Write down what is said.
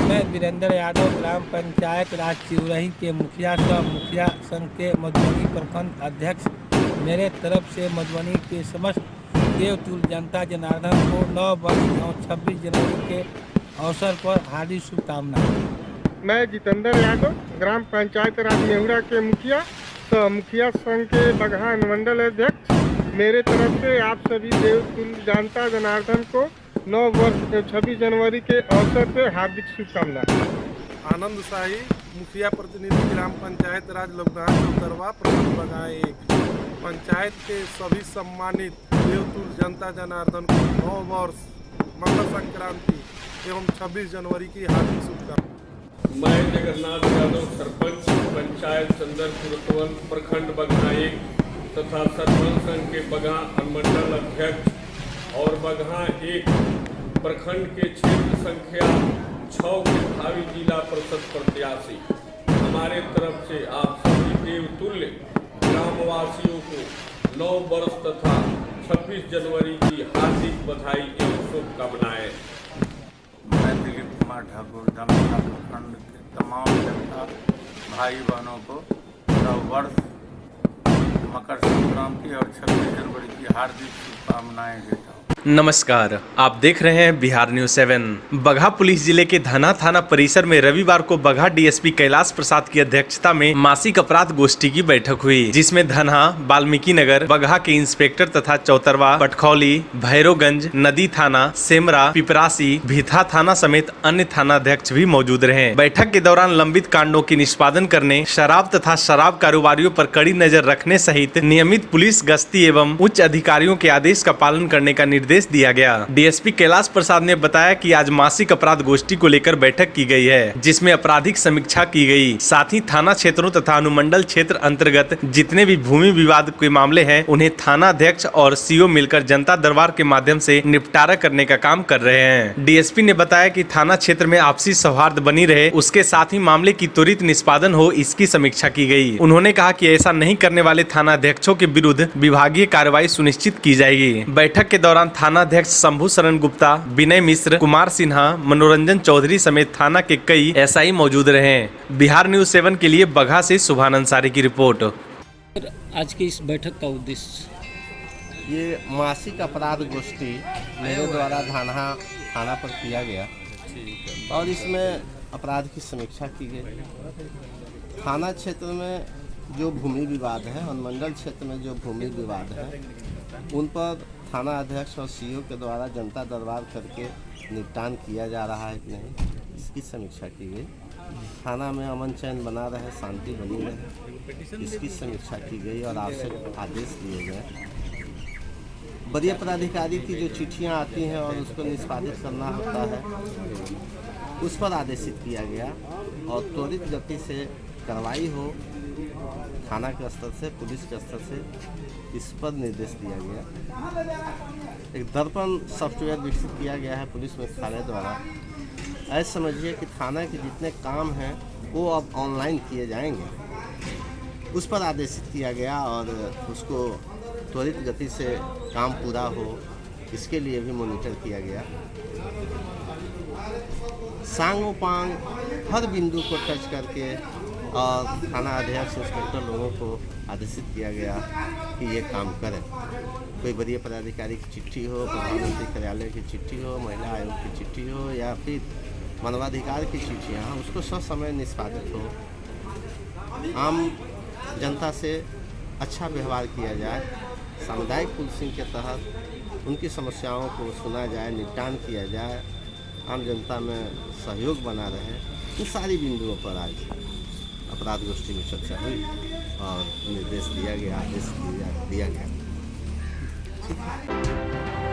मैं वीरेंद्र यादव ग्राम पंचायत राज चिउरही के मुखिया सह मुखिया संघ के मधुबनी प्रखंड अध्यक्ष। मेरे तरफ से मधुबनी के समस्त देवतुल्य जनता जनार्दन को 9 वर्ष एवं 26 जनवरी के अवसर पर हार्दिक शुभकामनाएं। मैं जितेंद्र यादव ग्राम पंचायत राज नेहुरा के मुखिया सह मुखिया संघ के बगहा अनुमंडल अध्यक्ष। मेरे तरफ से आप सभी देवतुल्य जनता जनार्दन को 9 वर्ष 26 जनवरी के अवसर पर हार्दिक शुभकामनाएं। आनंद शाही मुखिया प्रतिनिधि ग्राम पंचायत राज लबनार चौतरवा प्रखंड बगहा 1। पंचायत के सभी सम्मानित देवतुल्य जनता जनार्दन को 9 वर्ष मकर संक्रांति एवं 26 जनवरी की हार्दिक शुभकामनाएं। मैं जगन्नाथ यादव सरपंच पंचायत चंदरपुर प्रखंड बगहा 1 तथा सरपंच संघ के बगहा अनुमंडल अध्यक्ष और बगहा 1 प्रखंड के क्षेत्र संख्या 6 के भावी जिला परिषद प्रत्याशी। हमारे तरफ से आप सभी देवतुल्य ग्रामवासियों को 9 वर्ष तथा 26 जनवरी की हार्दिक बधाई एवं शुभकामनाएं। मैं दिलीप कुमार ठाकुर जामनगर प्रखंड के तमाम जनता भाई बहनों को 9 वर्ष मकर संक्रांति और 26 जनवरी की हार्दिक शुभकामनाएं देता हूँ। नमस्कार, आप देख रहे हैं बिहार न्यूज 7। बगहा पुलिस जिले के धना थाना परिसर में रविवार को बगहा डीएसपी कैलाश प्रसाद की अध्यक्षता में मासिक अपराध गोष्ठी की बैठक हुई, जिसमें धना, वाल्मीकि नगर, बगहा के इंस्पेक्टर तथा चौतरवा, पटखौली, भैरवगंज, नदी थाना, सेमरा, पिपरासी, भीथा थाना समेत अन्य थाना अध्यक्ष भी मौजूद रहे। बैठक के दौरान लंबित कांडों की निष्पादन करने, शराब तथा शराब कारोबारियों पर कड़ी नजर रखने सहित नियमित पुलिस गश्ती एवं उच्च अधिकारियों के आदेश का पालन करने का निर्देश दिया गया। डीएसपी कैलाश प्रसाद ने बताया कि आज मासिक अपराध गोष्ठी को लेकर बैठक की गई है, जिसमें आपराधिक समीक्षा की गई। साथ ही थाना क्षेत्रों तथा अनुमंडल क्षेत्र अंतर्गत जितने भी भूमि विवाद के मामले हैं, उन्हें थाना अध्यक्ष और सीओ मिलकर जनता दरबार के माध्यम से निपटारा करने का काम कर रहे हैं। डीएसपी ने बताया कि थाना क्षेत्र में आपसी सौहार्द बनी रहे, उसके साथ ही मामले की त्वरित निष्पादन हो, इसकी समीक्षा की गई। उन्होंने कहा कि ऐसा नहीं करने वाले थाना अध्यक्षों के विरुद्ध विभागीय कार्रवाई सुनिश्चित की जाएगी। बैठक के दौरान थाना अध्यक्ष शंभू शरण गुप्ता, विनय मिश्र, कुमार सिन्हा, मनोरंजन चौधरी समेत थाना के कई एसआई मौजूद रहे। बिहार न्यूज 7 के लिए बगहा से सुभान अंसारी की रिपोर्ट। आज की इस बैठक का उद्देश्य ये मासिक अपराध गोष्ठी मेरे द्वारा थाना पर किया गया और इसमें अपराध की समीक्षा की गई। थाना क्षेत्र में जो भूमि विवाद है, अनुमंडल क्षेत्र में जो भूमि विवाद है, उन पर थाना अध्यक्ष और सीईओ के द्वारा जनता दरबार करके निपटान किया जा रहा है कि नहीं, इसकी समीक्षा की गई। थाना में अमन चैन बना रहे, शांति बनी रहे, इसकी समीक्षा की गई और आवश्यक आदेश दिए गए। वरीय पदाधिकारी की जो चिट्ठियां आती हैं और उसको निष्पादित करना होता है, उस पर आदेशित किया गया और त्वरित गति से कार्रवाई हो, थाना के स्तर से, पुलिस के स्तर से इस पर निर्देश दिया गया। एक दर्पण सॉफ्टवेयर विकसित किया गया है पुलिस मुख्यालय द्वारा। ऐसे समझिए कि थाना के जितने काम हैं वो अब ऑनलाइन किए जाएंगे, उस पर आदेशित किया गया और उसको त्वरित गति से काम पूरा हो, इसके लिए भी मॉनिटर किया गया। सांगोपांग हर बिंदु को टच करके और थाना अध्यक्ष इंस्पेक्टर लोगों को आदेशित किया गया कि ये काम करें। कोई वरीय पदाधिकारी की चिट्ठी हो, प्रधानमंत्री कार्यालय की चिट्ठी हो, महिला आयोग की चिट्ठी हो या फिर मानवाधिकार की चिट्ठियाँ, उसको ससमय निष्पादित हो। आम जनता से अच्छा व्यवहार किया जाए, सामुदायिक पुलिसिंग के तहत उनकी समस्याओं को सुना जाए, निपटान किया जाए, आम जनता में सहयोग बना रहे। इन सारी बिंदुओं पर आज अपराध गोष्ठी में चर्चा हुई और निर्देश दिया गया, आदेश दिया गया। ठीक है।